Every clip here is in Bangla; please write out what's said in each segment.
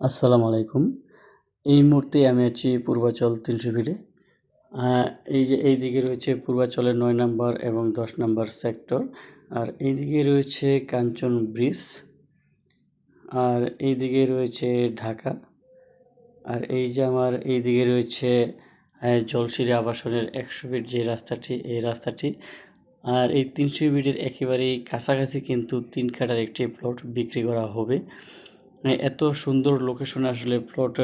আসসালামু আলাইকুম। এই মুহূর্তে আমি আছি পূর্বাচল ৩০০ ফিটে। আ এই যে এইদিকে রয়েছে পূর্বাচলের ৯ নাম্বার এবং ১০ নাম্বার সেক্টর। আর এইদিকে রয়েছে কাঞ্চন ব্রিজ। আর এইদিকে রয়েছে ঢাকা। আর এই যে আমার এইদিকে রয়েছে জলশিরা আবাসনের ১০০ ফিট যে রাস্তাটি, এই রাস্তাটি। আর এই ৩০০ ফিটের একেবারেই কাছাকাছি কিন্তু ৩ কাঠার একটি প্লট বিক্রি করা হবে। এত সুন্দর লোকেশনে আসলে প্লট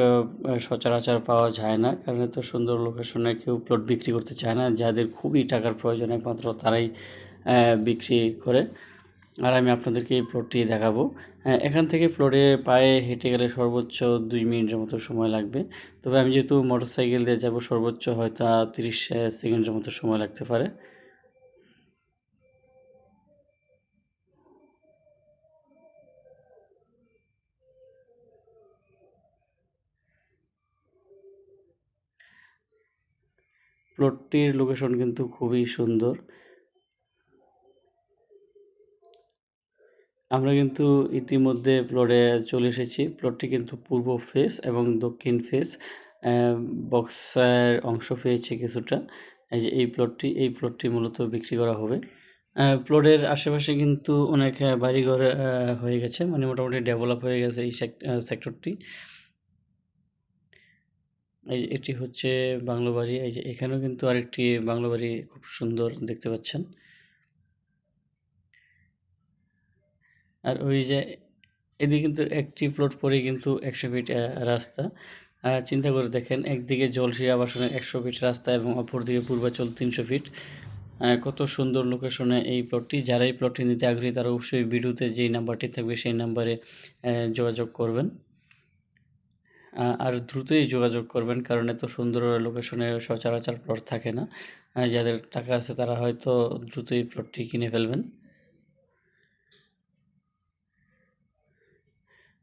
সচরাচর পাওয়া যায় না। কারণ এত সুন্দর লোকেশনে কেউ প্লট বিক্রি করতে চায় না। যাদের খুবই টাকার প্রয়োজন একমাত্র তারাই বিক্রি করে। আর আমি আপনাদেরকে এই প্লটটি দেখাবো। এখান থেকে প্লটে পায়ে হেঁটে গেলে সর্বোচ্চ ২ মিনিটের মতো সময় লাগবে। তবে আমি যেহেতু মোটরসাইকেল দিয়ে যাবো সর্বোচ্চ হয়তো ৩০ সেকেন্ডের মতো সময় লাগতে পারে। প্লটটির লোকেশন কিন্তু খুবই সুন্দর। আমরা কিন্তু ইতিমধ্যে প্লটে চলে এসেছি। প্লটটি কিন্তু পূর্ব ফেস এবং দক্ষিণ ফেস অ্যা বক্সের অংশ পেয়েছে কিছুটা। এই যে এই প্লটটি মূলত বিক্রি করা হবে। প্লটের আশেপাশে কিন্তু অনেক বাড়িঘর হয়ে গেছে। মানে মোটামুটি ডেভেলপ হয়ে গেছে এই সেক্টরটি। এই যে এটি হচ্ছে বাংলো বাড়ি। এই যে এখানেও কিন্তু আরেকটি বাংলো বাড়ি খুব সুন্দর দেখতে পাচ্ছেন। আর ওই যে এদিকে কিন্তু একটি প্লট পরেই কিন্তু ১০০ ফিট রাস্তা। চিন্তা করে দেখেন একদিকে জলশিরা আবাসনের ১০০ ফিট রাস্তা এবং অপরদিকে পূর্বাচল ৩০০ ফিট। কত সুন্দর লোকেশনে এই প্লটটি। যারা এই প্লটটি নিতে আগ্রহী তারা অবশ্যই ভিডিওতে যেই নাম্বারটি থাকবে সেই নাম্বারে যোগাযোগ করবেন। আর দ্রুতই যোগাযোগ করবেন কারণ এত সুন্দর লোকেশনে সচরাচর প্লট থাকে না। যাদের টাকা আছে তারা হয়তো দ্রুতই প্লটটি কিনে ফেলবেন।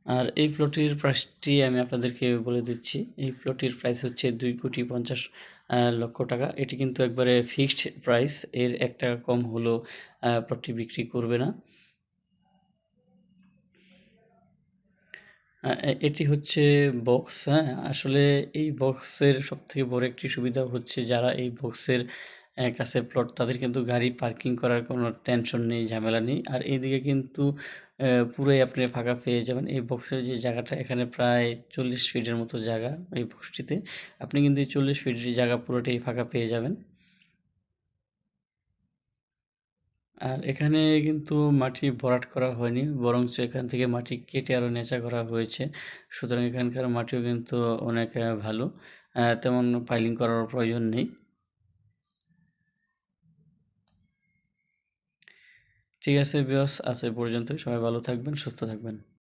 আর এই প্লটটির প্রাইসটি আমি আপনাদেরকে বলে দিচ্ছি। এই প্লটটির প্রাইস হচ্ছে ২,৫০,০০,০০০ টাকা। এটি কিন্তু একবারে ফিক্সড প্রাইস। এর ৳১ কম হলেও প্লটটি বিক্রি করবে না। এটি হচ্ছে বক্স, হ্যাঁ? আসলে এই বক্সের সবথেকে বড় একটি সুবিধা হচ্ছে যারা এই বক্সের কাছে প্লট তাদের কিন্তু গাড়ি পার্কিং করার কোনো টেনশন নেই, ঝামেলা নেই। আর এইদিকে কিন্তু পুরাই আপনি ফাঁকা পেয়ে যাবেন। এই বক্সের যে জায়গাটা এখানে প্রায় ৪০ ফিটের মতো জায়গা এই বক্সটিতে। আপনি কিন্তু এই ৪০ ফিটের জায়গা পুরোটাই ফাঁকা পেয়ে যাবেন। আর এখানে কিন্তু মাটি ভরাট করা হয়নি। বরঞ্চ এখান থেকে মাটি কেটে আরও নেচা করা হয়েছে। সুতরাং এখানকার মাটিও কিন্তু অনেক ভালো। তেমন পাইলিং করারও প্রয়োজন নেই। ঠিক আছে ভিউয়ার্স, আজ এ পর্যন্তই। সবাই ভালো থাকবেন, সুস্থ থাকবেন।